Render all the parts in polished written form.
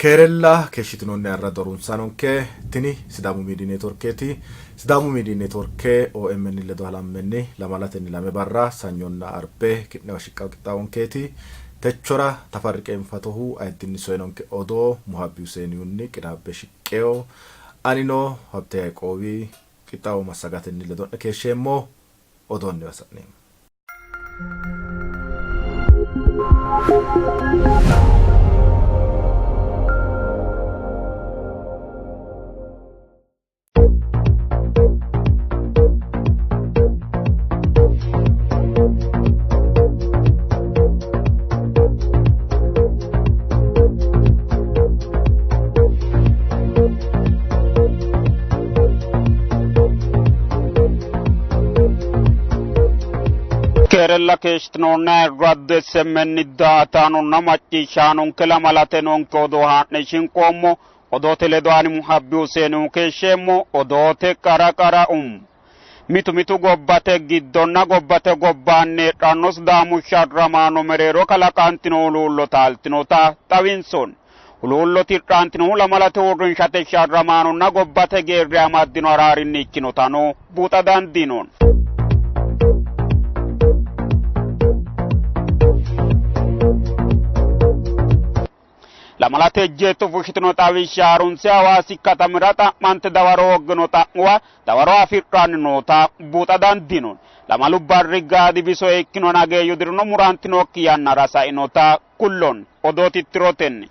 Kerella keshitinoonni arra dorunsanonke tini Sidamu Media Networketi Sidamu Media Network OMN ledo halammenni lamalatenni lame barra sanyonna arbe kidne washiqqa qixxaawonketi techora tafarriqeen fatohu ayiddinni soyinonke odo Muhabbi Huseeniunni qinaabbe shiqqeyo anino habte Yaqoobi qixxaawo massagatenni ledo keeshsheemmo odoonni wasa'neemmo. Kerella keshitinoonna radde semmenni daatanonna macciishshaanonke lamalatenoonke odoo haa'ne shinqoommo odoote ledoani Muhabbi Huseenihu keeshsheemmo odoote qara mitu gobbate giddonna gobbate gobbaanni heedhanno Sidaamu sharramaano mereero kalaqantino huluullo taaltinota xawinsoonni. Huluullo tirxaantinohu lamalate uurrinshate sharramaanonna gobbate geerri amaddino araarinni ikkinotano buuxa dandiinoon. Lamalate jetto fushitino xawishsha harunse Hawaasi katamira xa'mante dawaro hoggino xa'muwa dawaro afidhanni noota buuxa dandiinoon. Lamalu barri gaadi biso ikkino nageeyyu dirino murantinokki yannara sa'inota kullon odoo tittirotenni.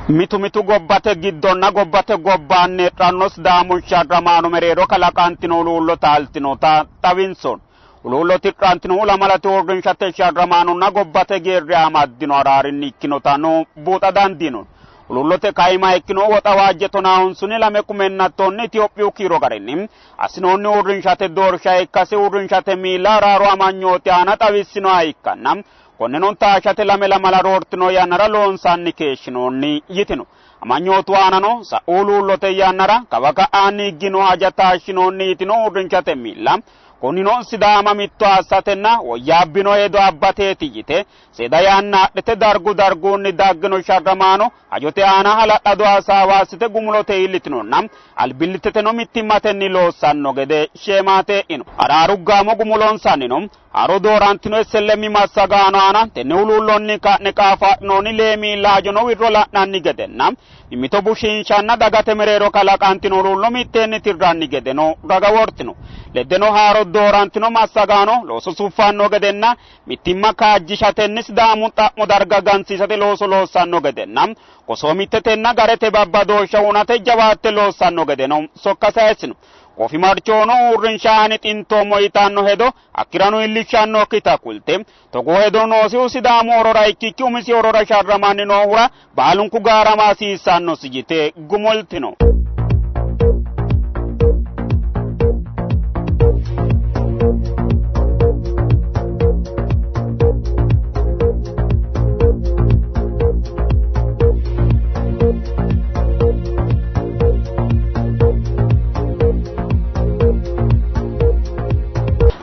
Mitu gobbate giddonna gobbate gobbaanni heedhanno Sidaamu sharramaano mereero kalaqantino huluullo taaltinota xawinsoon. Huluullo tirxaantinohu lamalate uurrinshate sharramaanonna gobbate geerri amaddino araarinni ikkinotano buuxa dandiinoon. Huluullote kaima ikkinohu woxa waajje tonaahunsunni lame kumennattoonni Itiyophiyu kiiro garinni asinoonni uurrinshate doorsha ikkase uurrinshate miilla araaro amanyooti aana xawissinoha ikkanna konneno taashate lame lamala roortino yannara loonsanni keeshshinoonni yitino. Amanyootu aanano huluullote yannara kabaga aanni higgino haja taashshinoonni yitino uurrinshate miilla. Konino Sidaama mitto assatenna woyyaabbino hedo abbateeti yite seeda yanna adhite dargunni daggino sharramaano hajote aana hala'lado hasaawaasite gumulote iillitinonna albilliteteno mittimmatenni loossanno gede sheemaate ino. Araaruggaamo gumulonsannino haro doorantino SLM massagaano aana tenne huluullonni ka'ne qaafaa'noonni leemiilla hajono wirro la'nanni gedenna mimito bushiinshanna dagate mereero kalaqantino huluullo mitteenni tirranni gedeno raga wortino. Leddeno haaro doorantino massagaano looso suffanno gedenna mittimma kaajjishatenni Sidaamu xa'mo darga gansiisate looso loossanno gedenna kosoo mittetenna garete babbadoosha hunate jawaatte loossanno gedeno sokka sayissino. Ofi marchoono uurrinshaani xintoommo yitanno hedo akkirano illishshannokkita kulte togoo hedo noosihu Sidaamu horora ikkikki umisi horora sharramanni noohura baalunku gaarama hasiissannosi yite gumultino.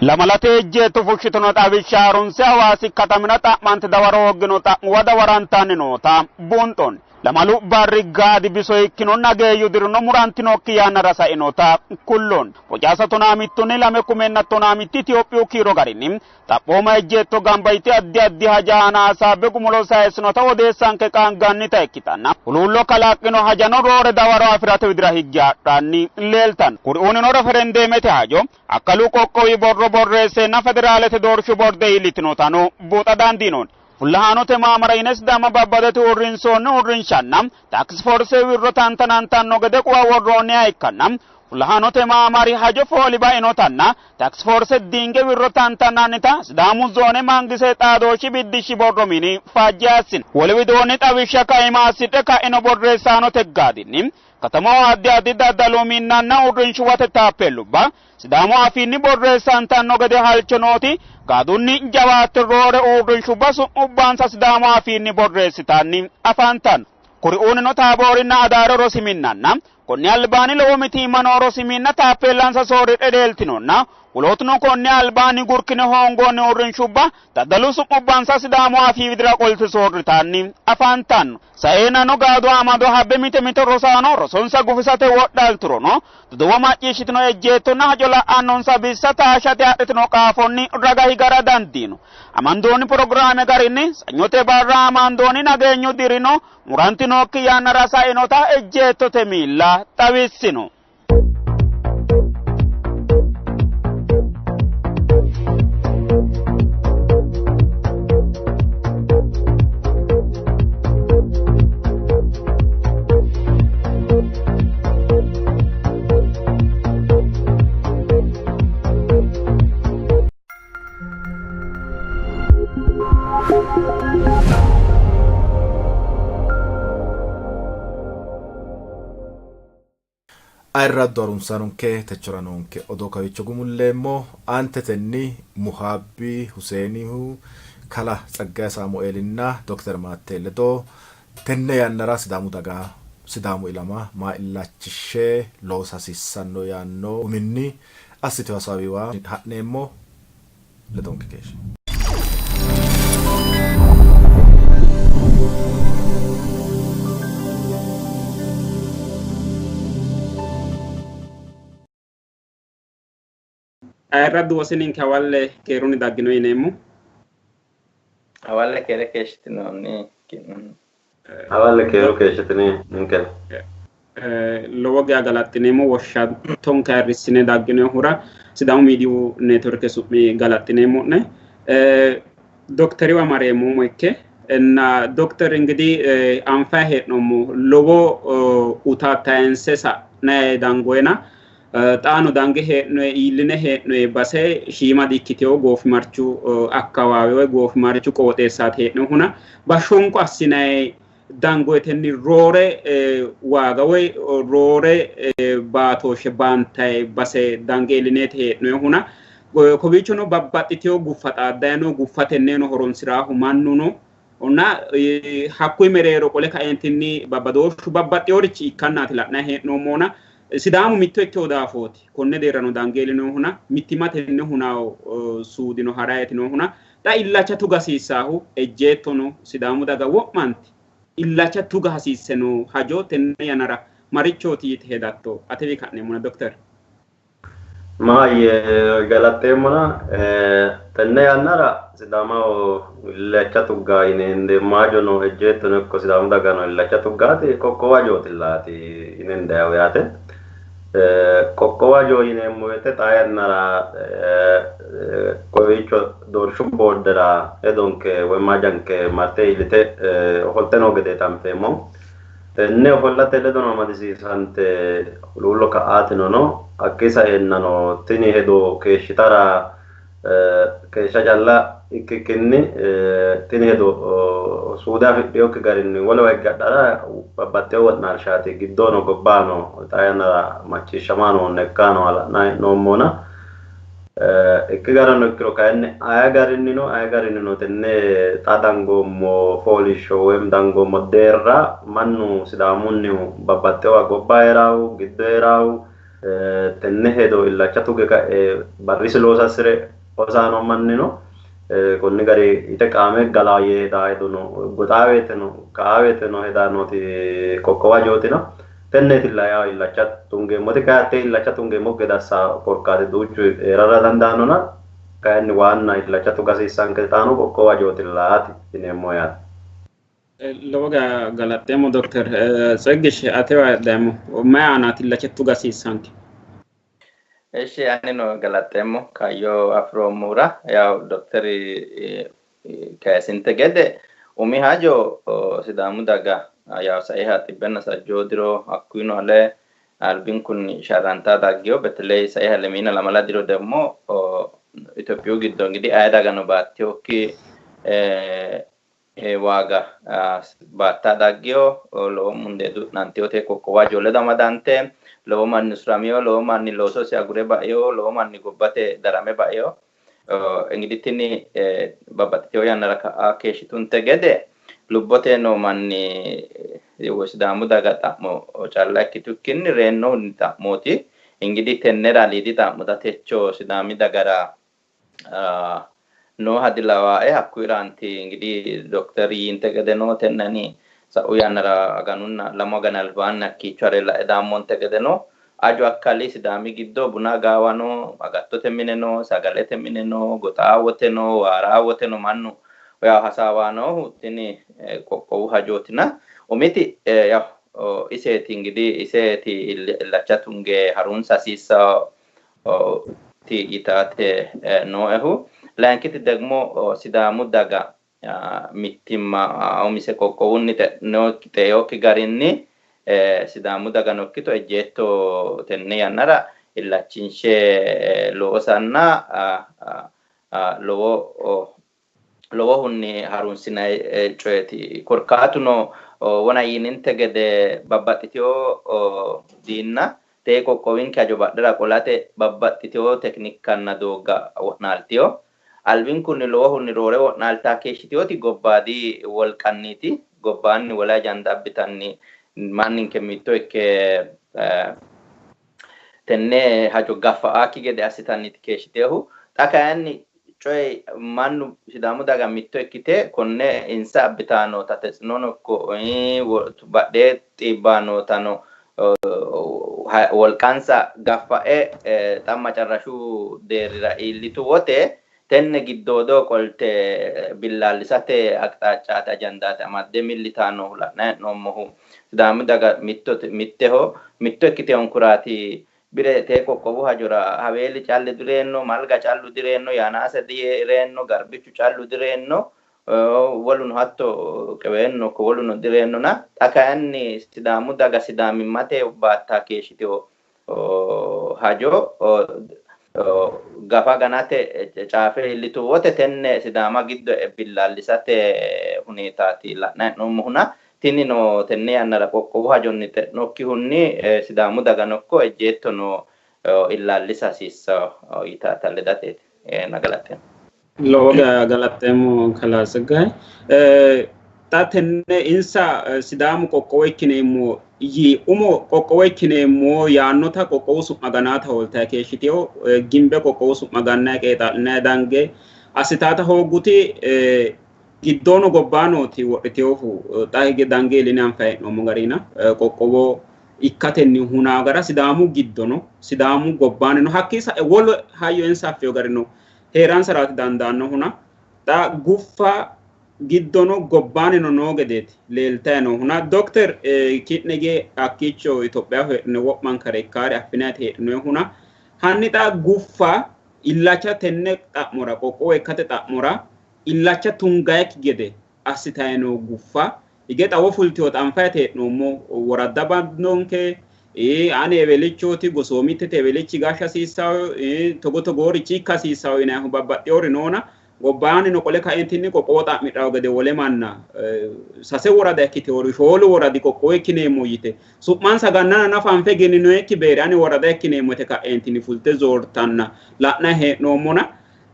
Lamalate jetto fushitino xawishsha harunse Hawaasi katamira xa'mante dawaro hoggino xa'muwa dawarantanni noota buunxoonni. Lamalu barri gaadi biso ikkino nageeyyu dirino murantinokki yannara sa'inota kulloon. Bocaasa tonaamittunni lame kumennattonaamitti Itiyophiyu kiiro garinni xaphooma ejjeetto gamba yite addi haja hanaasabbe gumulo sayissinota odeessanke qaangannita ikkitanna huluullo kalaqqino hajano roore dawaro afirate widira higge hadhanni leeltanno. Kuri'uunino referendeemete hajo akkalu qoqqowi borro borreesseenna federaalete doorshu borde iillitinotano buuxa dandiinoon. Fullahaanote maamara ine Sidaama babbadete uurrinsoonni uurrinshanna tax force wirro tantanantanno gede quwa worroonniha ikkanna fullahaanote maamari hajo fooli bainotanna tax force dinge wirro tantanannita Sidaamu zoone mangise xaadooshi biddishshi borro mini faajje assine. Wole widoonni xawishsha kaima assidhe ka'ino borreessaanote gaadinni katamoo addi daddaluu minnanna uurrinshuwate taappellubba Sidaamu afiinni borreessantanno gede halchonooti gaadunni jawaatte roore uurrinshubba su'ubbaansa Sidaamu afiinni borreessitanni afantanno. Kuri'uunino Taaboorinna Adaare rosi minnanna konni albaani lowo miti manoro siminna taappeellansa soorridhe leeltinonna wolootuno konni albaani gurkine hoongoonni uurrinshubba daddalu su'mubbansa sidaamu afii widira qolte soorritanni afantanno. Saeenano gaado amado habbe mite rosaano rosonsa gufisate wodhalturono duduwo macciishshitino ejjeettonna hajo la'annonsa bissa taashate adhitino qaafonni raga higara dandiino. Amandoonni programme garinni sanyote barra amandoonni nageenyu dirino murantinokki yannara sainota ejjeettote miilla xawissino. Ayirraddu harunsaanonke techoranonke odoo kawicho gumulleemmo aantetenni Muhabbi Huseenihu kala Tsaggaye Saamu'eelinna Dr. Maattee ledo tenne yannara sidaamu daga sidaamu ilama maa illachishshe loosa hasiissanno yaanno uminni assite hasaawiwa ha'neemmo ledonke keeshshi. Ayirraddu wasinin kawalle keeruni daggino yineemmo. Awalle keere keeshshitinoonni awalle keeru keeshshitini ninke lowo geya galaxxineemmo woshsha tonka irrissine dagginohura sidaamu miidiyu neetworke su'mi galaxxineemmo'ne dokteriwa mareemmo ikke እና ዶክተር እንግዲህ አንፋ ሄድኖሙ ሎቦ ኡታታንሰሳ ናይ ዳንጎና ጣኑ ዳንገ ሄድኖ ኢልነ ሄድኖ ባሰ ሺማ ዲክቴው ጎፍ ማርቹ አካባቢ ወይ ጎፍ ማርቹ ቆጤሳት ሄድኖ ሁና ባሾንቆ አሲናይ ዳንጎተኒ ሮሬ ዋጋ ወይ ሮሬ ባቶሽ ባንታይ ባሰ ዳንገ ኢልኔት ሄድኖ ሁና ኮቢቾ ነው ባባጥቴው ጉፋጣ ዳይኖ ጉፋተኔ ነው ሆሮንስራ ሁማኑ ነው Onna hakku merero qole kaentinni babbadooshu babbaxeewrichi ikkannati la'na hee'noommoona sidaamu mitto ikkewo daafoti konne deerano dangeelino huna mittimatenne huna suudino harayetino huna da illacha tuga hasiissaahu ejjeettono sidaamu daga wo'manti illacha tuga hasiisseno hajo tenne yanara marichooti yite hedatto atewi ka'neemmona doctor Maaye galateemona tenne yanara sidama illacha tuga inende maajono ejjeettono ikko sidaamu dagano illacha tugaati kokkowa jootillaati inende yaate kokkowa joo yineemmo woyte xaa yannara kowiicho doorshu boordera hedonke woy maajanke marte ilite ofolteno gede tanfeemmo tenne ofollate ledono amadisiisante lullo ka'aatino no akkisa ennano tini hedo keeshshitara keeshsha calla ikkikinni tini hedo suuda fidhiyokki garinni wolewa higgadhara babbaxxewo wo'naalshaati giddoono gobbaano xaa yannara macciishshamaano nekkaano ala'nayi noommona ikki garano ikkiro kayinni aya garinnino tenne xa dangoommo foolishsho woyim dangoommo deerra mannu sidaamunnihu babbaxxewa gobba heeraahu giddo heeraahu tenne hedo illacha tuge ka'e barrisi loosassire osaano mannino konni gari ite qaame galaaye hedaaydono goxaaweeteno ka'aaweeteno hedaanoti kokkowa jootina tennetilla yaa illacha tungeemmoti kayate illacha tungeemmo gedassa korkaate duuchu eerara dandaanona kayinni waanna illacha tugasiissanke taano kokkowa jootillaati yineemmo yaate lowoga galateemmo doctor Tsaggish atewa demo may aanati illacha tugasiissanke Eshi anino galateemmo kayo afroomura yaa doctori kaasinte gede umi hajo sidaamu daga yaa sa'iha xibbenna sajjoodiro akkuino ale albin kun sharanta daggio betlei sa'iha lemina lamala diro demmo Itophiyu giddo ngidi ay dagano baattiokki waaga baatta daggio lo munde nantiote kokkowa jolle damadante lowo manni suramio lowo manni looso si agure ba'yo lowo manni gobbate darame ba'yo ingiditini babbaxxitewo yannara ka'a keeshshitunte gede lubbote no manni Sidaamu daga xa'mo calla ikkitukkinni reenno ni xa'mooti. Ingidi tennera liidi xa'mota techo Sidaami dagara no hadilawae hakkuiranti ingidi doktori inte gede no tennani sa'u yannara aganunna lamo agana albaanni hakkiichwarella edaamonte gede no ajo akkali Sidaami giddo buna gaawano agattote mine no sagalete mine no goxaawote no waaraawote no mannu yaw hasaawano tini qoqqowu hajootina umiti yaw iseeti ingidi iseeti illacha tunge harunsa hasiissa ti itaate nooehu lankiti degmo Sidaamu daga mittimma umise qoqqowunni teeyokki garinni Sidaamu daga nokkito ejjeetto tenne yannara illachinshe loosanna lowohunni harunsinay coyeti korkaatuno wona yininte gede babbaxxiteo diinna te qoqqowinke hajo badhera qolate babbaxxiteo teknikkanna doogga wo'naalteo albin kunni lowohunni roore wo'naaltaa keeshshiteoti gobbaadi wolqanniiti gobbaanni wala jandabbitanni manninke mitto ikke tenne hajo gaffa'aakki gede assitanniti keeshshiteehu xa kayanni coy mannu Sidaamu daga mitto ikkite konne insa abbitaano tatesnono ko badhee xiibbaanootano wolqansa gaffa'e xamma carrashu deerrira iillitu wote tenne giddoodo qolte billaallisate aqxaaccate ajandaate amadde millitaano la'nay noommohu Sidaamu daga mitto ikkite onkuraati bire te qoqqowu hajora haweeli calli direenno malga callu direenno yanaase direenno garbichu callu direenno woluno hatto qeweenno ko woluno direennona xa kayanni Sidaamu daga sidaamimmate baattaa keeshshiteo hajo gafa ganate caafe illitu wote tenne Sidaama giddo billaallisate huneetaati la'nay noommohuna tini no tenne yannara qoqqowu hajonni te'nokkihunni Sidaamu daga nokko ejjeetto no illaallisa hasiissa yitaata ledateeti nagalatte lowo galatteemmo kalaasagay xa tenne insa Sidaamu qoqqowo ikkineemmo umo qoqqowo ikkineemmo yaannota qoqqowu su'ma ganaata hooltayi keeshshiteo gimbe qoqqowu su'ma gannay qeexaa'linay dange assitaata hoogguti giddono gobbaanooti wodhiteohu xa hige dange iline anfay hee'noommo garina qoqqowo ikkatenni hunaa gara Sidaamu giddono Sidaamu gobbaani no hakkii wolu hayyo insa affeyo garino heeransaraati dandaanno huna xa guffa giddono gobbaani no gedeeti leeltayi no huna dokter ki'nege akkiicho Itophiyaho heedhine wo'mankare ikkaare affinayti heedhinoe huna hanni xa guffa illacha tenne xa'mora qoqqowo ikkate xa'mora illacha tungayikki gede assitayi no guffa hige xawo fultiyota anfayte heednoommo woradda bandonke ane ewelichooti gosoomittete ewelichi gashsha hasiissawo togo togoorichi ikka hasiissawo yinayihu babbaxxeyori noona gobbaani no qole kaeentinni qoqqowo xa'midhawo gede wole manna sase worada ikkiteori shoolu woradi qoqqowo ikkineemmo yite su'mansa gannana nafa anfe geninoyekki beere ani worada ikkineemmote kaeentinni fulte zoortanna la'nayi hee'noommona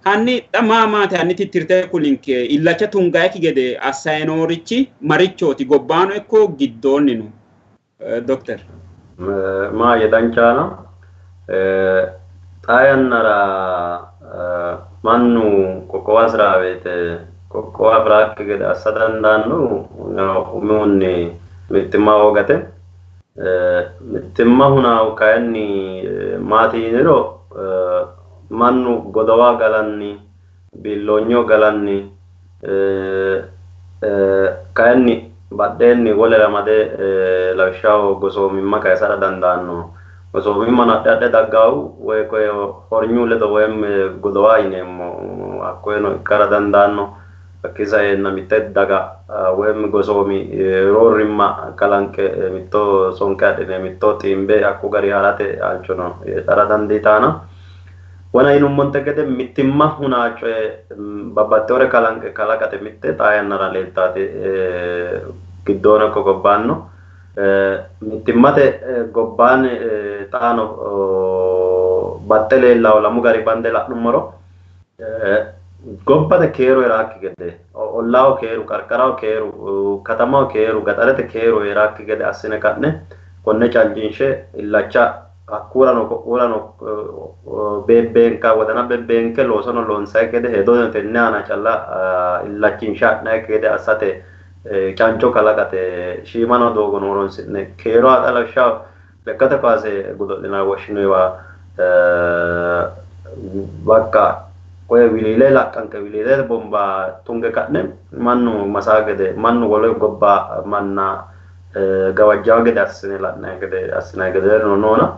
hanni xa maamaate hanni tittirte kulinke illacha tungayikki gede assayinoorichi marichooti gobbaano ikko giddoonni no dokter ma yedanchaano xaa yannara mannu qoqqowo asiraawete qoqqowo afiraakki gede assa dandaannu umihunni mittimma hoogate mittimma hunaahu kayanni maati yiniro mannu godowa galanni billoonyo galanni kayanni badheenni wolere amade lawishshaho gosoomimma kayisara dandaanno gosoomimma adhe adhe daggaawu woy koye hornyu ledo woyim godowa yineemmo hakkoyeno ikkara dandaanno hakkisa yeenna mitte daga woyim gosoomi roorrimma kalanke mitto sonke adhine mitto xiimbe hakku gari harate halchono heedhara dandiitaana wana yinummonte gede mittimma hunaa coye babbaxxeewore kalanqe kalaqate mitte xaa yannara leeltaati giddoon ikko gobbaanno mittimmate gobbaani xaano baxxe leellawo lamu gari bande la'nummoro gobbate keero heraakki gede ollaa keeru qarqara keeru katama keeru gaxarete keeru heeraakki gede assine ka'ne konne callinshe illacha akkurano bebbeenka wodana bebbeenke loosono loonsayi gede hedono tenne aana calla illachinshaa'nayi gede assate canco kalaqate shiimano doogono horonsi'ne keero haxa lawishshaho lekkate kaase godo'linara woshshinoyiwa bakka koye wiliile laqqanke wiliilete bomba tunge ka'ne mannu masaa gede mannu wole gobba manna gawajjawa gede assine la'nayi gede assinayi gede noona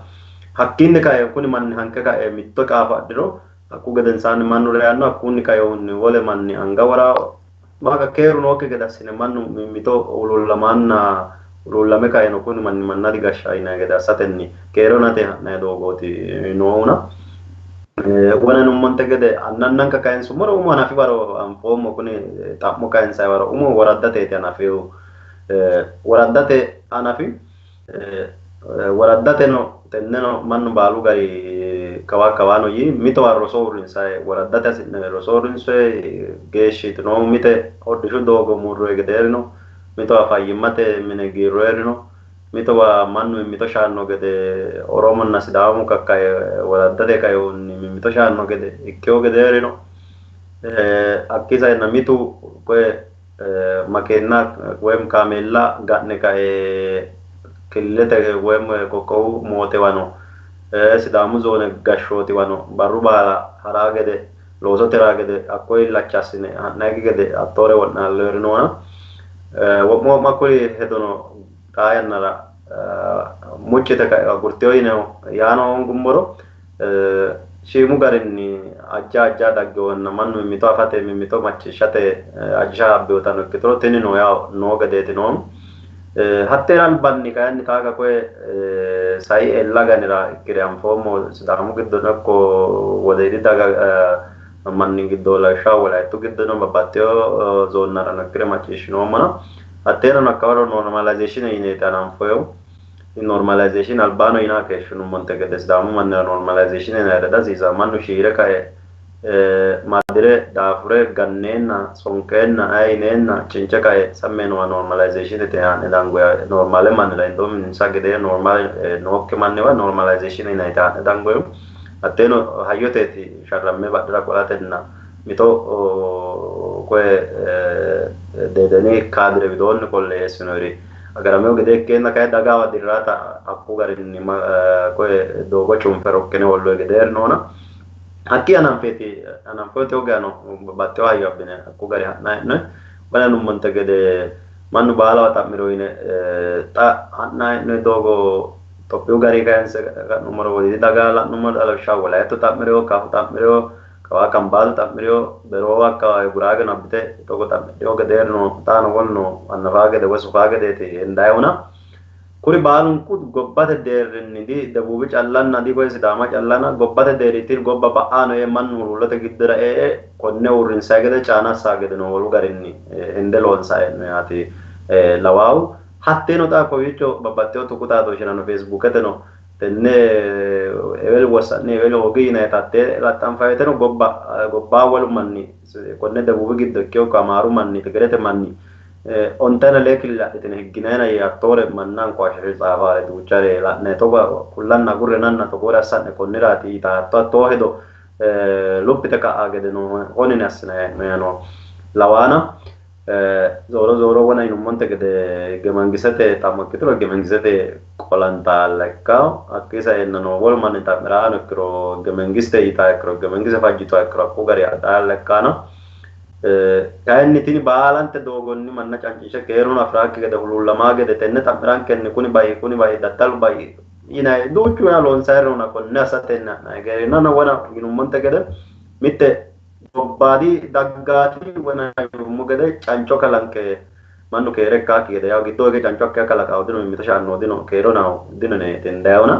hakkiinni kae kuni manni hanke kae mitto qaafa adhiro hakku gedensaanni mannu reyanno hakkunni kaehunni wole manni anga wora maka keeru nookki gede assine mannu mimmito ulullame kaeno kuni manni manna digashsha yinayi gede assatenni keeronate ha'nayi doogooti noona wona nummonte gede annannanka kayinsummoro umo hanafi baro anfoommo kuni xa'mo kayinsayi baro umo woraddateeti hanafihu woraddate hanafi woraddateno tenneno mannu baalu gari kawaano yi mitowa roso uurrinsayi woraddate hasi'ne roso uurrinsoyi geeshshitino mite hodhishu doogo murroyi gedeerino mitowa fayyimmate mine giirroyerino mitowa mannu mimmito shaanno gede oromonna sidaamu kakkaye woraddate kayehunni mimmito shaanno gede ikkewo gedeerino akkisayenna mitu koye makeenna woyim kaameella ga'ne kae killete woyim qoqqowu mootewano sidaamu zoone gashshootiwano barru baala haraa gede looso teraa gede hakkoye illacha assine ha'nayki gede attoore wodhnaalleerinoona wo'ma kuri hedono xaa yannara muccite gurteyo yineho yaano hongummoro shiimu garinni ajja dhaggewonna mannu mimmito afate mimmito macciishshate ajisha abbeewotano ikkituro tini no yaa noo gedeeti noonu hatteera albanni kayinni kaaga koye sai ellaganira ikkire anfoommo sidaamu giddono ikko wodeedi daga manni giddo lawishshaho wolaayittu giddono babbaxxeyo zoonnarano ikkire macciishshinoommona hatteerano akkawaro normalization yineeti ananfoyehu normalization albaano yinaa keeshshinummonte gede sidaamu mannira normalization yinayi dadasiisa mannu shiire kae madire daafure ganneenna sonkeenna ayineenna cince kae sammeenuwa normalization ite haa'ne dangoya normale mannira indoominsa gede normale nookke manniwa normalization yinayi haa'ne dangoyu hatteeno hayyoteeti sharramme badhira qolatenna mito koye dedeni kaadire widoonni qolle eessinoyri agarameyo gede ikkeenna kae dagawa dirraata hakku garinni koye doogo cunfe rokkine wolloy gedeer noona hakki ananfoyete ogeano babbaxxeyo hayyo abbine hakku gari ha'nayi he'noyi bana nummonte gede mannu baalawa xa'miro yine xa ha'nayi he'noyi doogo Tophiyu gari kayinse numero wodiidi daga la'nummoro lawishshaho wolaayitto xa'mireyo kafu xa'mireyo kawa kambaatu xa'mireyo beroowa akka guraageno abbite togo xa'midheyo gedeerno xaano wolno annafaa gede woy sufaa gedeeti hendayona kuri baalunku gobbate deerrinni di debuubi callanna di koye sidaama callanna gobbate deerriitir gobba ba'aano yee mannu huluullote giddora konne uurrinsayi gede caana assaa gede no wolu garinni hende loonsayi he'no yaati lawaawu hatteeno xaa kowiicho babbaxxeyo tuqu xaadooshirano feesibuuketeno tenne eweli wossa'ne eweli hogi yinayita hattee laxxanfayiteno gobbaa wolu manni konne debuubi giddo ikkeyo amaaru manni tigirete manni ontena leekili adhitine higginayina yee attoore mannaan kwashashe xaafaare duuchare la'ne togo kullanna gurre nanna togoore assa'ne konniraati yita attoo hedo luphite ka'aa gede no honine assinayi he'noyano lawaana zooro wona yinummonte gede gemangisete xammokkituro gemangisete qolantaalla ikkawo hakkisa yennano wolu manni xa'miraano ikkiro gemengiste yitaa ikkiro gemengise fajjitoa ikkiro hakku gari adhaalla ikkaano kayinni tini baalante doogonni manna cancishe keeruno afiraakki gede huluullamaa gede tenne xa'mirankenni kuni bayi daddalu bayi yinayi duuchu wona loonsayirona konne assatenni ha'nayi geerinana wona yinummonte gede mitte gobbaadi daggaati wona yinummo gede canco kalanke mannu keere ikkaakki gede yaw giddoo hige canco akka kalaqawo dino mimmito shaanno dino keeronawo dinone tendayona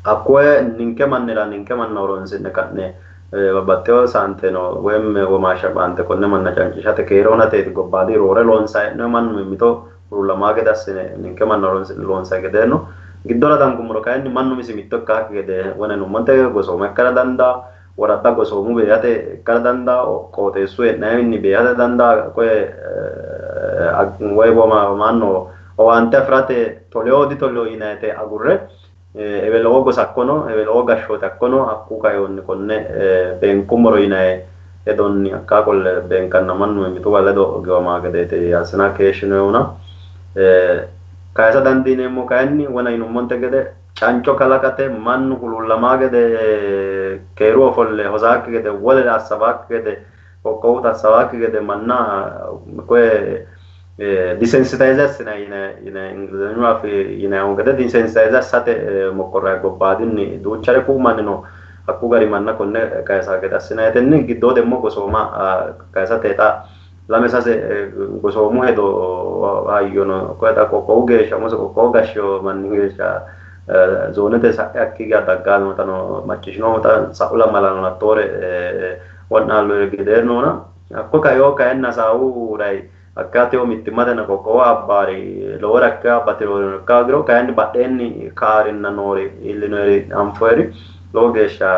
hakkoye ninke manna horonsi'ne ka'ne babbaxxeyo saanteno woyim womaashsha baante konne manna cancishate keeroonateeti gobbaadi roore loonsayi he'noyi mannu mimmito huluullamaa gede assine ninke manna loonsayi gedeenno giddora dangummoro kayinni mannu misi mitto ikkaakki gede wona yinummonte gosooma ikkara dandaa waradda gosoomu beeyate ikkana danda'a qooxeessuu hedhee inni beeyate danda'a koye way maanno owaante afirate toleyoodi toleo yinayite agurre ebeloo gosa akkono ebeloo gashshoote akkono hakkuu kayoonni konne beenkummoro yinaye edonni akka qolle beenkanna mannu mimituwa ledo giwamaa gedeete yaasina keeshinoyuna kayisa dandiineemmo kayinni wona yinummonte gede canco kalaqate mannu hulullamaa gede keeru ofolle hosaakki gede wolere assabaakki gede qoqqowuta assabaakki gede manna koye disensitize assina yine ingilizeenyuaf yinayihu gede disensitize assate mokkorrayi gobbaadinni duuchare kuu manni no hakku gari manna konne kayisa gede assinayetenni giddoo demmo gosooma kayisa teexa lame sase gosoomu hedo hayyono koyeta qoqqowu geeshsha mose qoqqowu gashsho manni geeshsha zoonete sa'e akkiga daggaanotano macciishinoomota sa'ula malano nattore wonnaallo gedeernoona hakko kayoo kayenna saawuuray akkateo mittimmatena qoqqowo abbaari lowore akka abbatiroo kaagiro kayenni badheenni kaarinna noori illinoeri anfoeri lowo geeshsha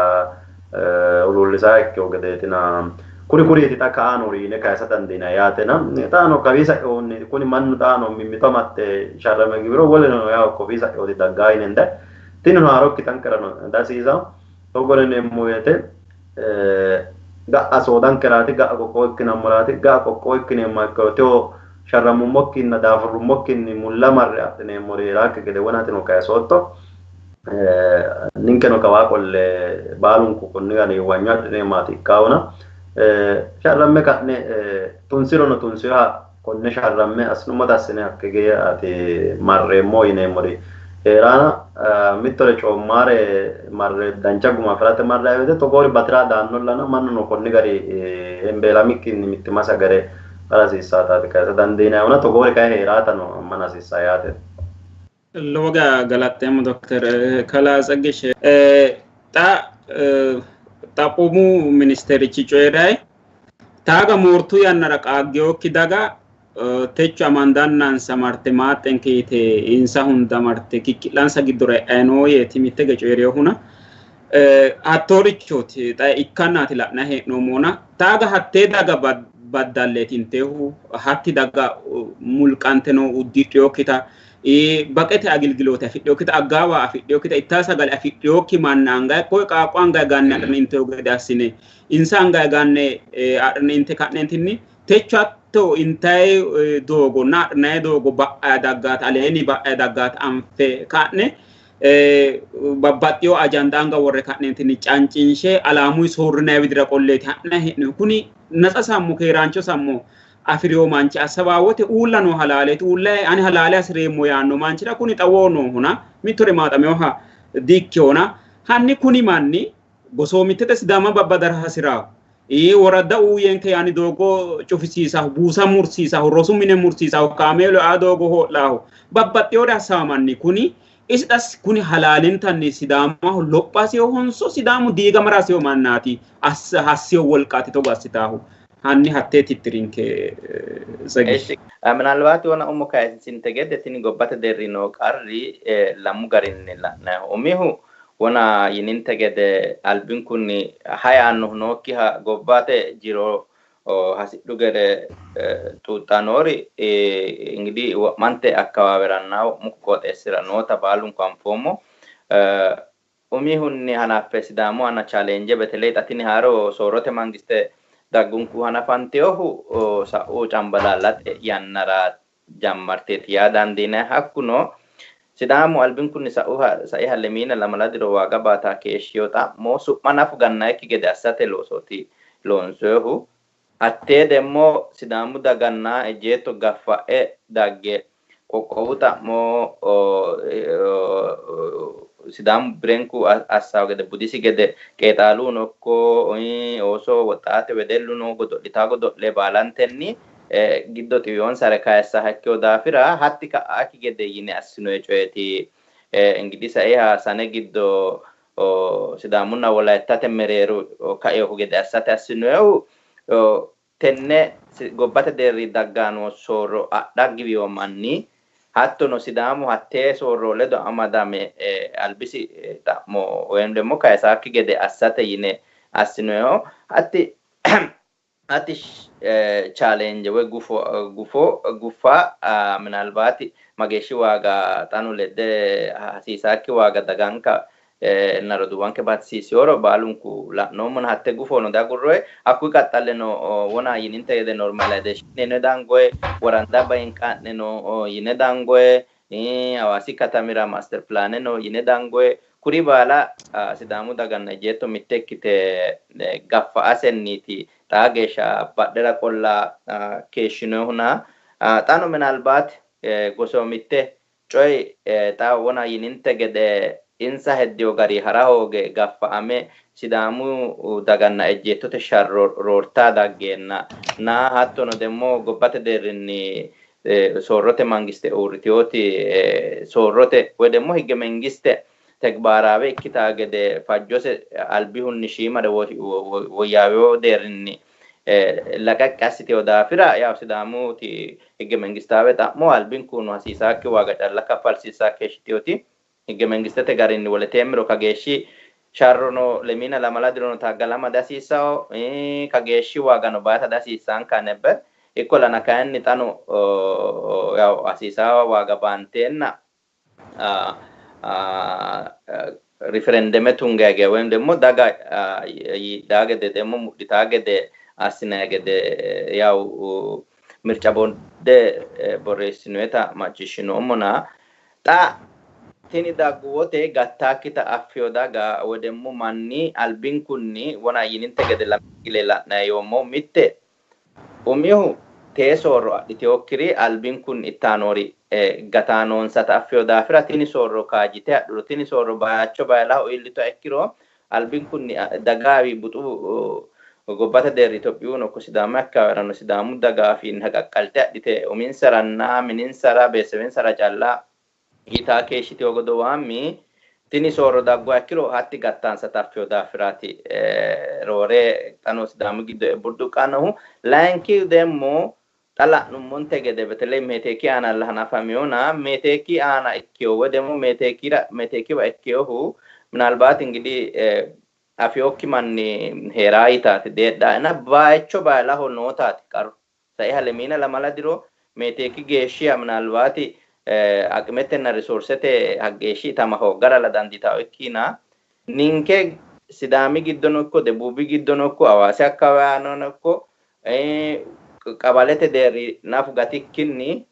ulullisaa ikkeo gedeetina kuri ta kaanori ne kaysa dandina yaatena taano kavisa onni kuni mannu taano mimmito matte sharrame gibiro woleno yaa ko visa odi daggainende tinu harokki tankarano dasiisa togolene moyete ga asodan karati ga ko ikkina murati ga ko ikkine makkoteo sharramu mokkinna dafuru mokkinni mullamarre atene morira kede wonatino kaysootto ninkeno kawa qolle baalunku konni gani wanyatne mati kauna sharramme ka'ne tunsirono tunsiha konne sharramme asnumma tassine akkege ati marreemmo yineemmori heerana mittore coommare marre dancha guma firate marre ayete togori batira daannollana mannuno konni gari embeelamikkinni mittima sagare arasiissaataati kaysa dandiinayona togori kaye heeraatano mana hasiissa yaate loga galatteemmo doktor kala saggeshe taqumu ministerichi coyiray taaga moortu yannara qaaggeokki daga techo amandannansa marte maaxenkeete insa hunda marte kikki'lansa giddore ayinooyeeti mittege coyirehuna hattorichooti xa ikkannaati la'na hee'noommoona taaga hattee daga baddalleetinteehu hatti daga mulqanteno uddidheyokkita baqete agilgiloota afidheyokkita aggaawa afidheyokkita ittaa sagale afidheyokki manna angay koye qaaqo angay gaanne adhane inteho gede assine insa angay gaanne adhane inte ka'neentinni techo hatto intay doogo na adhanayi doogo ba'aya daggaata aleeni ba'aya daggaata anfe ka'ne babbaxxeyo ajanda anga worre ka'neentinni cancinshe alaamuyi soorrinayi widira qolleeti ha'nayi hee'noyi kuni natsa sammo keeraancho sammo afiriyo manchi asabaawote uullano halaaleeti uullayi ani halaale asireemmo yaanno manchira kuni xawoonohuna mittore maaxameyoha dikkeona hanni kuni manni gosoomittete sidaama babbadara hasiraahu woradda uuyenke yaani doogo cufisiisahu buusa mursiisahu rosu mine mursiisahu kaameelo aa doogo ho'laahu babbaxxeyore assawa manni kuni isdhas kuni halaalintanni sidaamaho lophasiyo honso sidaamu diigamarasiyo mannaati hassiyo wolqaati togo assitaahu hanni hattee tittirinke sagge ምናልባት የሆነ ኡሙ ካይሲንተገደ ሲኒ ጎባተ ደሪኖ ቀሪ ለሙ ጋሪን ለና ኡሚሁ ወና ይንንተገደ አልቢን ኩኒ ሃያኑ ኖኪ ጎባተ ጂሮ ሀሲዱ ገደ ጡጣኖሪ እንግዲህ ማንተ አካባቢራናው ሙቆጥ እስራ ኖታ ባሉን ኮንፎሞ ኡሚሁኒ ሀናፈ ሲዳሞ አና ቻሌንጅ በተለይ ጣቲኒ ሃሮ ሶሮተ መንግስት dagunku hanafanteohu sa'o cambalallat yannara jammartet yaadandina hakkuno sidamu albin kunni sa'o sa'i halemina lamaladiro waga bata keeshiyota mo su'manaf gannaaki gede assate loosoti loonsohu hatte demmo sidamu daganna ejeto gaffa'e dagge qoqqowuta mo sidam brenku assaw gede budisi gede qeexaalu nokko oso woxaate wedellu no godolita godolle baalantenni giddo xiyoon sare kaysa hakko daafira hatti ka aki gede yine assino coyeti ingidi sai ha sane giddo sidamunna walaittate mereeru kayo gede assate assino tenne gobbate derri daggano soro adaggiwi manni hattono sidamu hatte sorro ledo amadame albisi tammo wendemo kaysaakki gede assate yine assinoyo ati challenge we gufa minalbati mageshi waga tanu ledde hasisaki waga daganka narodu wanke bat sisioro balunku la nomon hatte gufono dagurroe akui kattalle no wona yininte de normalization ne dangoe waranda bayin kanne no yine dangoe awasi katamira master plan no yine dangoe kuri bala sidamu daganna jetto mittekkite gaffa asenniti tagesha baddera kolla keshino huna tanu minalbat goso mitte coy ta wona yininte gede insa heddiyo gari harahoge gaffa ame sidamu daganna ejjettote sharrorta daggenna na hattono demmo gobbate deerinni sorrote mangiste uurritiyooti sorrote woy demmo higge mengiste tegbarawe ikkita gede fajjose albihunni shiimade woyyaweyo deerinni laqaqqassiteyo daafira yaw sidamuti higge mengistawe xa'mo albin kunu hasiisaakki waaga calla kaffalsiisaakki heshitiyoti higge mengistete garinni wole teemmiro kageeshshi sharrono lemina lamaladirono taggalama dasiisao kageeshshi waagano baata dasiisaan kanebbe ikkolana kayinni xanu yaw hasiisawa waaga baanteenna referendeme tungege wem demmo daga dagede demmo muditagede assinagede yaw mirca bonde borreessinueta macciishshinoomona xa tini dagguwote gattakkita affio daga wodemmo manni albin kunni wona yininte gede lamigile la'nayommo mitte umihu teesoro adhiteyokkiri albin kun ittanori gataanonsata affio daafira tini sorro kaajite adhuro tini sorro bayacho bayalaho illito ekkiro albin kunni dagaawi buxu gobbate deerri Itophiyu ko Sidaamu akkawarano Sidaamu dagaafiin haqaqqalte adhite uminsaranna mininsara beesewensara calla hitaa keeshshiti ogodo waammi tini sorro daggo akkiro hatti gattaansata affio daafiraati roore xano Sidaamu giddo burduqaanahu laanki demmo xala'nummonte gede betele meteeki aana lahanafamiona meteeki aana ikkiyo wedemo meteekiwa ikkiyohu minalbaat ingidi afiyokki manni heeraayitaati deedhaana baayecho baalaho nootaati qaru sa'i halemina lamala diro meteeki geeshshiya minalbaati aqimetenna risoorsete haggeeshshi tamaho gara la danditaa'o ikkina ninke Sidaami giddono ikko Debuubi giddono ikko Hawaasi akkawaanono ikko qabalete deerri nafu gatikkinni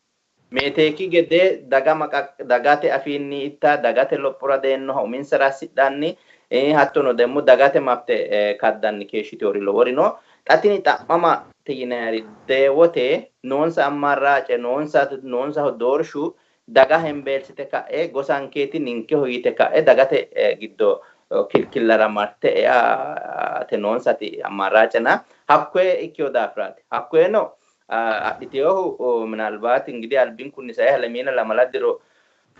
meteeki gede dagate afiinni itta dagate lophora deennoha uminsara assidhanni hattono demmo dagate mafte kaddanni keeshshiteori loworino xatini xa'mama tiyinayri deewote noonsa ammarraace noonsaho doorshu daga hembeelsite ka'e gosankeeti ninkeho yite ka'e dagate giddo kilkillara marte te noonsati ammarraacena hakkoe ikkiyo daafiraati hakkoeno adhiteyohu minalbaat ingidi albin kunni sa'i halemina lamaladiro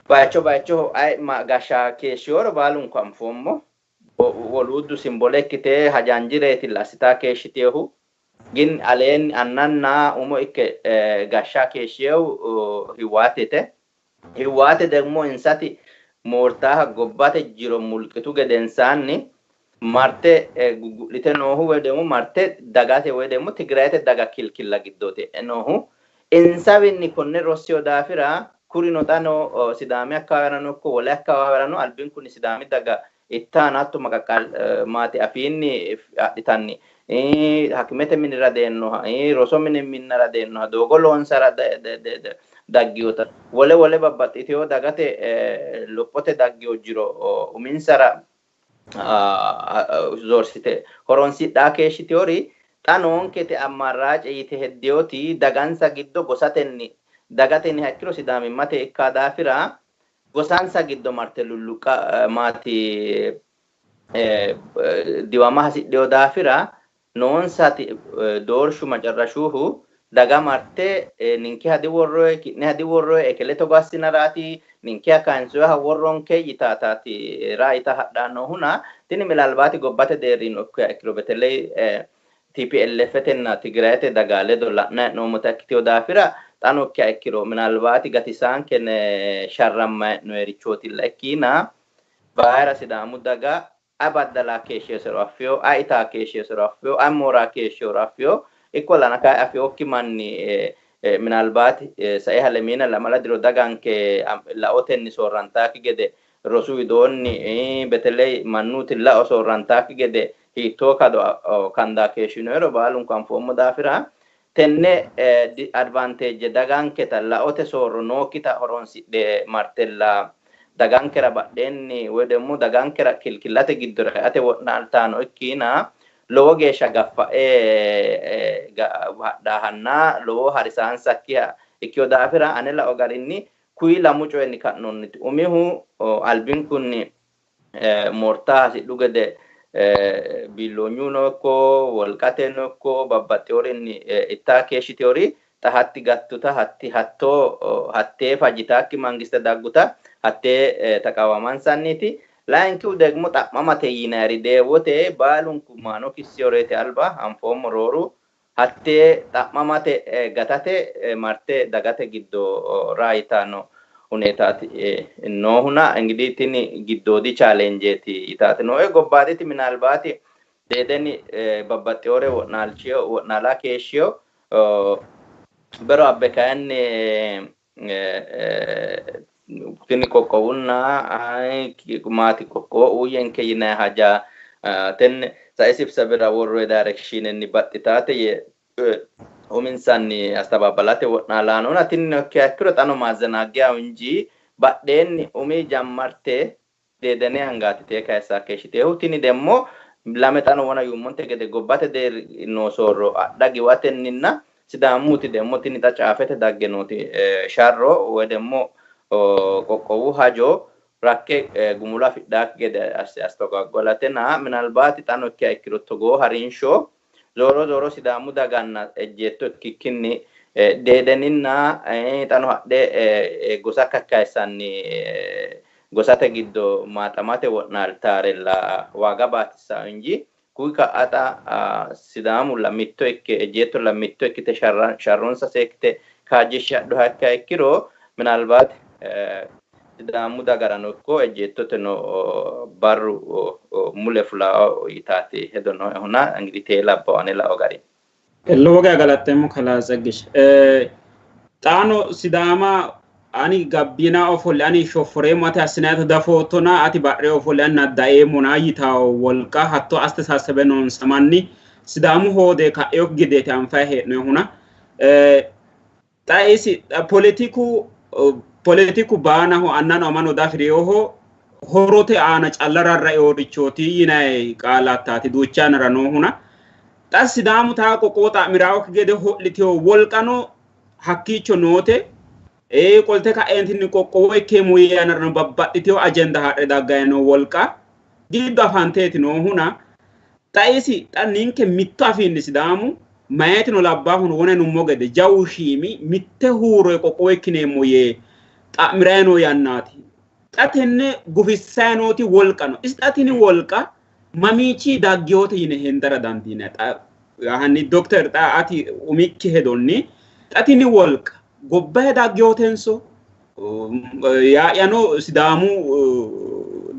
bayacho ay gasha keeshshiyoro baalunku anfoommo woluuddu simbole ikkite hajanjireeti lassitaa keeshshiteyohu gin aleen annanna umo ikke gasha keeshshiyehu hiwaate demmo insati moortaaha gobbate jiro mulqitu gedensaanni marte gugu'lite noohu wedemu marte dagate wedemu Tigrayete daga kilkilla giddooti noohu insawinni konne rossiyo daafira kurino xano Sidaami akkawarano ikko wole akkawarano albin kunni Sidaami daga ittaana hatto maqaqqal maati afiinni adhitanni hakimete minira deennoha roso mine minnara deennoha doogo loonsara daggiyota wole babbaxxiteyo dagate lophote daggiyo jiro uminsara zorsite horonsidhaa keeshshiteyoori xa noonkete ammarraace yite heddiyooti dagansa giddo gosatenni dagatenni hakkiro Sidaamimmate ikkaa daafira gosansa giddo marte lulluqa maati diwama hasidheyo daafira noonsati doorshu macarrashuuhu daga marte ninke hadi worroe ki'ne hadi worroe ekele togo assinaraati ninke akaansoha worronke yitaataati raayita hadhaanno huna tini milalbaati gobbate deerriin okkoya ikkiro beteley TPLF-tenna Tigrayete daga ledo la'nay noomota ikkiteyo daafira xanokkiya ikkiro minalbaati gatisaankene sharrammaynoerichootilla ikkina baayira Sidaamu daga abadala keeshee sirafio aita keeshee sirafio amora keeshee rafio ikola naka afio kimanni minalbat sai halemina lamala diro daganke laotenni sorrantaaki gede rosu idonni betelei mannuti la sorrantaaki gede hitto kado kanda keeshinoero balun kan fomo dafira tenne advantage daganke laote sorro nokita horonsidhe martella dagankera badhenni wedemmo dagankera kilkilate giddore ate wonnaltano ikkina lowo geeshsha gaffa dahanna lowo harisansakkiha ikkiyo daafira anela ogarinni kuyi lamu coyni ka'nonniti umihu albin kunni morta hasidhu gede billoonyuno ko wolqateno ko babbaxxeyorinni itta keeshi teori tahatti gattuta hatti hatto hatte fajitakki mangiste dagguta hatte taqawamansaniti laankiu degmo xa'mamate yinayri deewote baalunku maano kissiyorete alba anfoommo rooru hatte xa'mamate gatate marte dagate giddo raayitano huneetaati noohuna እንግዲህ tini giddoodi challenge itaati no gobbaaditi minalbaati deedeni babbaxxeyoore wo'naala keeshshiyo bero abbe kayanni tini qoqqowunna maati qoqqowo uyyenke yinayi haja tenne saisibsa bira worroyi directionenni baxxitaate uminsanni astababalate wo'naalaanona tinni akkiro xano maazzanaaggiyaho inji badheenni umi jammarte deedene hangaatite kayisa keeshshitehu tini demmo lame xano wona yummonte gede gobbate deeri noo soorro adhagiwatenninna sidaamuuti demmo tini xa caafete dagge nooti sharro woy demmo qoqqowu hajo rakke gumula afidhaakki gede astogaggolatena minalbaati xano ikkiha ikkiro togoo harinsho zoro sidaamu daganna ejjeetto ikkikkinni deedeninna xano hadhe gosa kakkayisanni gosate giddo maaxamate wo'naaltaarella waaga baatissa inji kuyi ka'ata sidaamu lamitto ikke ejjeetto lamitto ikkite sharronsa seekkite kaajjishshadho hakka ikkiro minalbaati sidaamu dagarano ikko ejjeettoteno barru mule fulao yitaati hedono huna እንግዲህ teelabbo anela ogari lowo geeshsha galatteemmo kalaa Tseggich xaano sidaama ani gabbina ofolle ani shofforeemmo ati assinayta dafootona ati badhee ofolle ani naddaeemmona yitawo wolqa hatto astesaasebe noonsa manni sidaamu hoode ka'eyook gedeeti anfayi hee'noyhuna xaisi politiku baanaho annano amano dafiriyoho horote aana callararra eorichooti yinayi qaalattaati duuchaanara noohuna xa sidaamu taa qoqqowo xa'miraawok gede ho'litiyo wolqano hakkiicho noote qolte ka'eentinni qoqqowo ikkee muyyanarano babbaxxitiyo ajenda haadhe daggayino wolqa giddo afanteeti noohuna xaisi xa ninke mitto afiinni sidaamu mayetino labbaahuno wona nummo gede jawu shiimi mitte huuroy qoqqowo ikkineemmo yee xa'mirayino yannaati xa tenne gufissayinooti wolqano isxatini wolqa mamiichi daggiyoote yine hendara dandiinay hanni dokter xa ati umikki hedonni xa tini wolqa gobbahe daggiyootenso yaa'yano sidaamu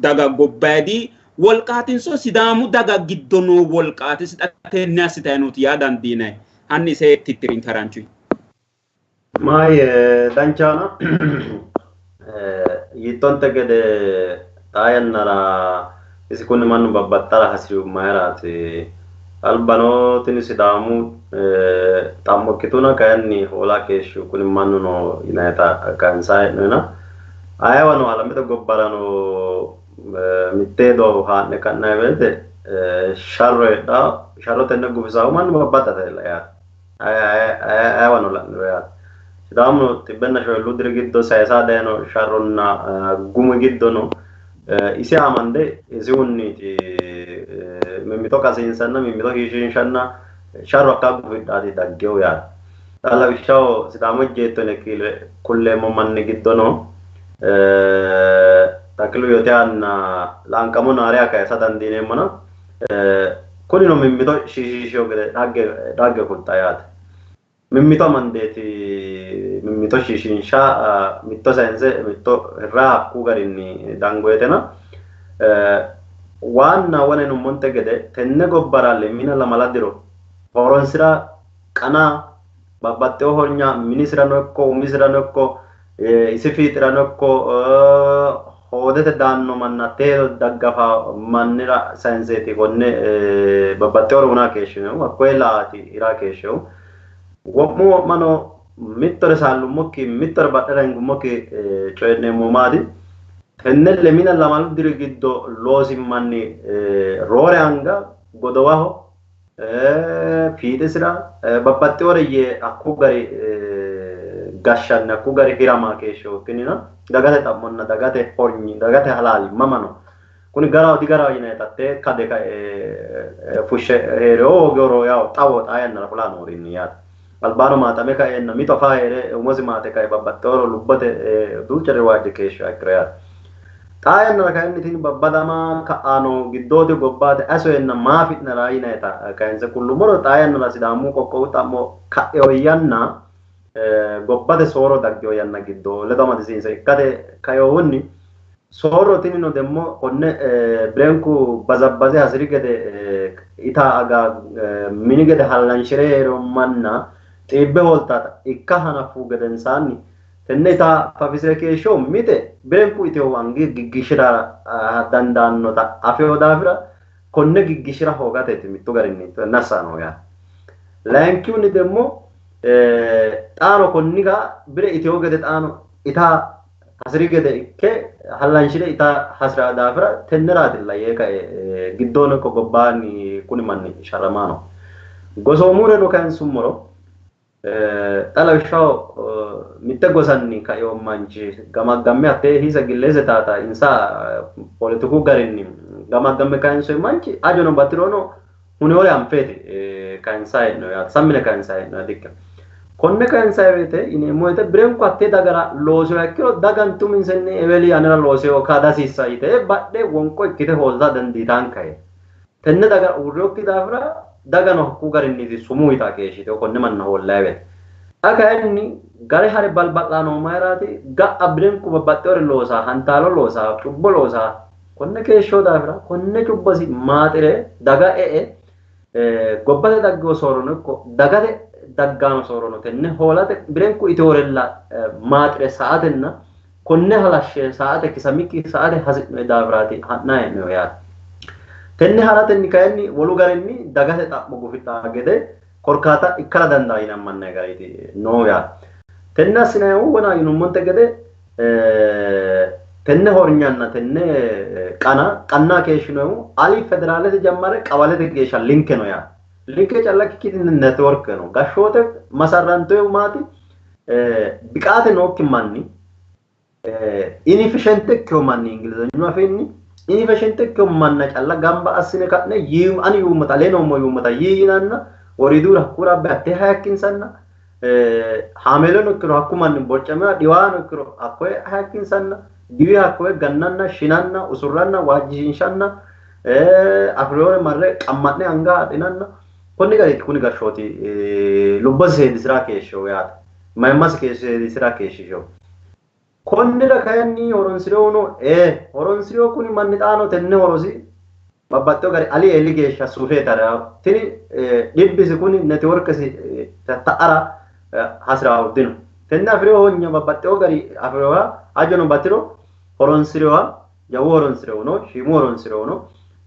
daga gobbaydi wolqaatinso sidaamu daga giddo noo wolqaati xa tenne assitayinooti yaa dandiinay hanni see tittirin karanchuy maaye danchaana yittonte gede xaa yannara isi kunni mannu babbaxxara hasiru mayraati albano tini sidaamu xammokkituna kayanni hoolaa keeshshu kuni mannu no yinayta kansaa he'noyna ayawano alamete gobbarano mitteedo haa'ne ka'nayi woyte sharro heedha sharro tenne gufisaahu mannu babbaxxatella yaate ayawano la'niro yaate sidaamu tibbenna shoyillu diri giddo saysaa dayino sharronna gumu giddono isi amande isi unniti mimmito kasiinsanna mimmito hiishinshanna sharro akka gufidhaati daggeyo yaate lawishshaho sidaamu ejjeettone kiile kulleemmo manni giddono takilu yote anna laanqamo naare akaysa dandiineemmona kunino mimmito shiishiishiyo gede dhagge kulta yaate mimmito amandeeti mimmito shiishinsha mitto sense mitto hirraa hakkuu garinni dangoyetena waanna wane nu monte gede tenne gobbaralle mina lamaladiro horonsira qana babbaxxeyo hornya minisirano ikko umisirano ikko isi fiixirano ikko hoodete daanno manna teedo daggafa mannira sayinseti konne babbaxxeyo horuna keeshshino hakkoye laati ira keeshsheyo wo'mu wo'mano mittore saallummokki mittore badhera hingummokki coyi'neemmo maati tenne mina lamalu diri giddo loosimmanni roore anga godowaho fiixisira babbaxxeyoore yee akku gari gashshanni akku gari hirama keeshsheyo tinina dagate xammonna dagate hornyi dagate halaali mamano kuni garaho di garaho yinaytatte kade kae fushshe heereyo hogeero yawo xawo xaa yannara fulaa noorinni yaate albaano maatame kaenna mito faa heere umosi maate kae babbaxxeyooro lubbote duuchare waajje keeshsheyo ikkira yaate xaa yannara kayinni tini babbadama ka'aano giddooti gobbaate asoyenna maafi'nara yinayta kayinse kullummoro xaa yannara sidaamu qoqqowu xa'mo ka'eyo yanna gobbate sooro daggeyo yanna giddo ledo amadisiinse ikkate kayohunni sooro tinino demmo konne bireenku bazabbaze hasiri gede ita aga mini gede hallanshire heero manna xiibbe hooltata ikka hanafu gedensaanni tenne ita fafisire keeshsho mite bireenku iteho angi giggishira dandaannota afeyo daafira konne giggishira hoogateeti mittu garinni nassaano yaa layinkihunni demmo xaano konniga bire iteho gede xaano ita hasiri gede ikke hallanshire ita hasira daafira tenneraatilla yee kae giddoon ikko gobbaanni kuni manni sharramaano gosoomureno kayinsummoro xalawishshaho mitte gosanni kaeyo manchi gamaggamme hattee hiisa gilleese taata insa politiku garinni gamaggamme kayinsoy manchi ajono battirono hunewore anfeeti kayinsaa hee'noyo yaate sammine kayinsaa hee'noyo dikka konne kayinsaa woyte yineemmo woyte bireenku hattee dagara looseyo ikkiro dagantuminsenni eweli anera looseyo kaadasiissa yite badhe wonqo ikkite hoolta dandiitaan kae tenne daga uurreyokki daafira dagano hakku garinniiti sumuu yitaa keeshshite konne manna hoollaawete akayinni gare hare balbal'aanoo mayraati ga'a bireenku babbaxxeyoore loosaa hantaalo loosaa cubbo loosaa konne keeshshoo daafira konne cubbosi maaxire daga gobbate daggeyo soorono ikko dagate daggaano soorono tenne hoolate bireenku iteworella maaxire sa'atenna konne halashshe sa'ate kisamikki sa'ate hasi'noy daafiraati ha'naa hee'noyo yaate tenne haratenni kayinni wolu garinni dagate xa'mo gufidhaa gede korkaata ikkara dandaa yinammannayi gariiti noo yaate tenne assinayihu wona yinummonte gede tenne hornyanna tenne qannaa keeshshinoyihu ali federaalete jammare qawalete geeshsha linke no yaate linke calla kikkitinni network no gashshoote masarrantoyihu maati biqaate nookki manni inefficiente ikkeyo manni ingilizegnu afiinni inefficiente ikkeyo manna calla gamba assine ka'ne ani yuummata aleenommo yuummata yinanna woriidura hakkura abbe hattee hayakkinsanna haameeleno ikkiro hakku manni boccamea dhiwaano ikkiro hakkoye hayakkinsanna diwi hakkoye gannanna shinanna usurranna waajjishinshanna afiriyoore marre qamma'ne anga adhinanna konni gariiti kuni gashshooti lubbosi seedisiraa keeshsheyo yaate mayimmasi seedisiraa keeshshisheyo konnira kayinni horonsirewuno horonsireo kuni manni xaano tenne horosi babbaxxeyo gari ali eeli geeshsha suufeetara tini dhibbisi kuni netiworkesi ta'ara hasiraa uddino tenne afireo hogna babbaxxeyo gari afireoha ajono batiro horonsireoha jawu horonsirewuno shiimu horonsirewuno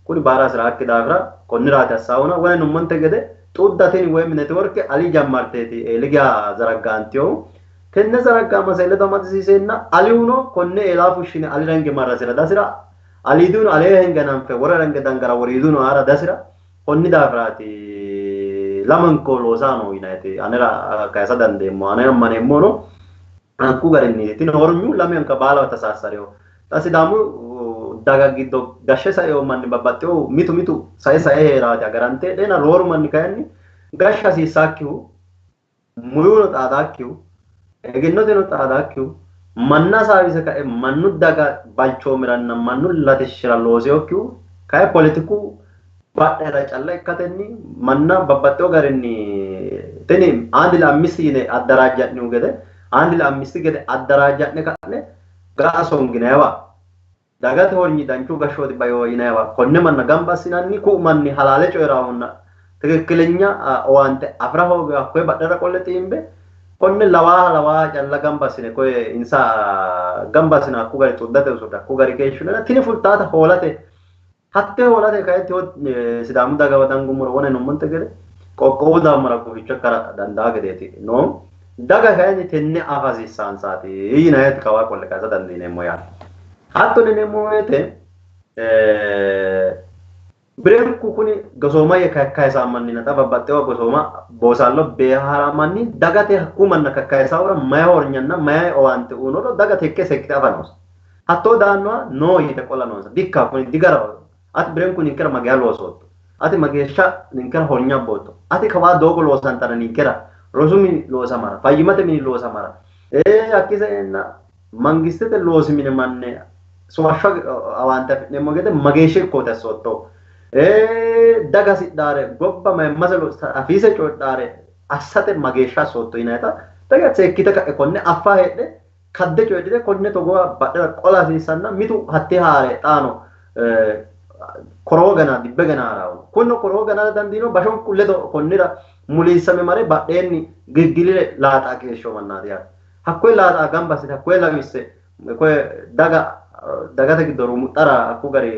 kuni baara hasiraa akki daafira konniraati assaawuna wone nummonte gede xuddatini woyim netiworke ali jammarteeti eeliga zaraggaantiyohu tenne zaraggaa maseeledo amadisiiseenna aliuno konne eelaa fushshine ali range marrasira dasira aliiduno alee hengananfe wora range dangara woriiduno aara dasira konni daafiraati lamanko loosaano yinayiti anera kaysa dandeemmo ane ammaneemmono anku garinniiti tino hornyu lamenka baalawa tasaassareo xa sidaamu daga giddo gashshe saeyo manni babbaxxeyo mitu sae heeraati agarante dheena rooru manni kayinni gashsha hasiissaakkihu muyuuno xaadaakkihu egennoteno xaadaakkihu manna saawise kae mannu daga balchoomiranna mannu latishshira looseyokkihu kae politiku badheera calla ikkatenni manna babbaxxeyo garinni tini andile ammisti yine addaraajja'nihu gede andile ammisti gede addaraajja'ne ka'ne gaa songineewa dagate hornyi danchu gashoti bayo yinewa konne manna gamba sinanni ku manni halale coyraawonna ትክክለኛ ዋንተ አፍራሆ አኮይ ባደረ ቆለጥ ይምበ ኮን ለዋ ጨላ ገምባስነ ኮይ ኢንሳ ገምባስና አኩ ጋር ተወደተ ሶዳ አኩ ጋር ከይሽነ ትኒ ፉልታታ ሆላተ ሀተ ሆላተ ካይት ሲዳሙ ዳጋ ወዳንጉ ሙሮ ወነ ነው መንተገደ ቆቆው ዳመራ ኮ ይቸከራ ዳንዳ ገደቲ ኖ ዳጋ ካይኒ ተነ አፋዚ ሳንሳቲ ይናየት ካዋ ቆለ ካዛ ዳንዲኔ ሞያ ሀቶነ ነሞየተ Bireenku kuni gosoma yakkaisa manni nata babbattewa gosoma boosallo beeharamanni dagate hakkumanna kakkaisa ora maya hornyanna maya owaante unodo dagate ikke sekkite afanos hatto daannoa no yite qolla noonsa dikka kuni digara ati bireenku ninkera magea loosotto ati mageeshsha ninkera hornya bootto ati kawaa doogo loosantana ninkera rosumi loosamara fayyimate mini loosamara akkise mangistete loosimine manne suwashsha awaante afi'neemmo gede mageeshshe ikkoote assotto daga siddaare gobba masalo afise coodhaare assate mageeshsha sotto inayta daga seekkite ka'e konne affa heedhe kadde coydhite konne togowa badhera qola hasiissanna mitu hatte haare xaano koroo gana dibbe gana haaraawno kunno koroo gana dandiino bashon ledo konnira muliissame mare badheenni giggilire laaxaa keeshsho mannaati yaate hakkoye laaxaa gamba assite hakkoye lawisse koye dagate giddo muxara akku gari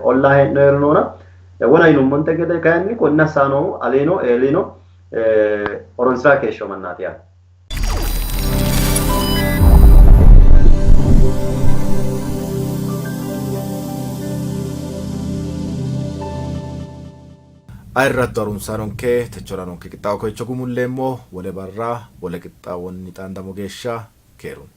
olla hee'noona wona yinummonte gede kayinni konne assaano aleeno eelino horonsira keeshsho mannaati yaate Airratto arunsaanonke techoranonke qixxaawo koicho gumulleemmo wole barra wole qixxaawonni xaandamo geeshsha keerun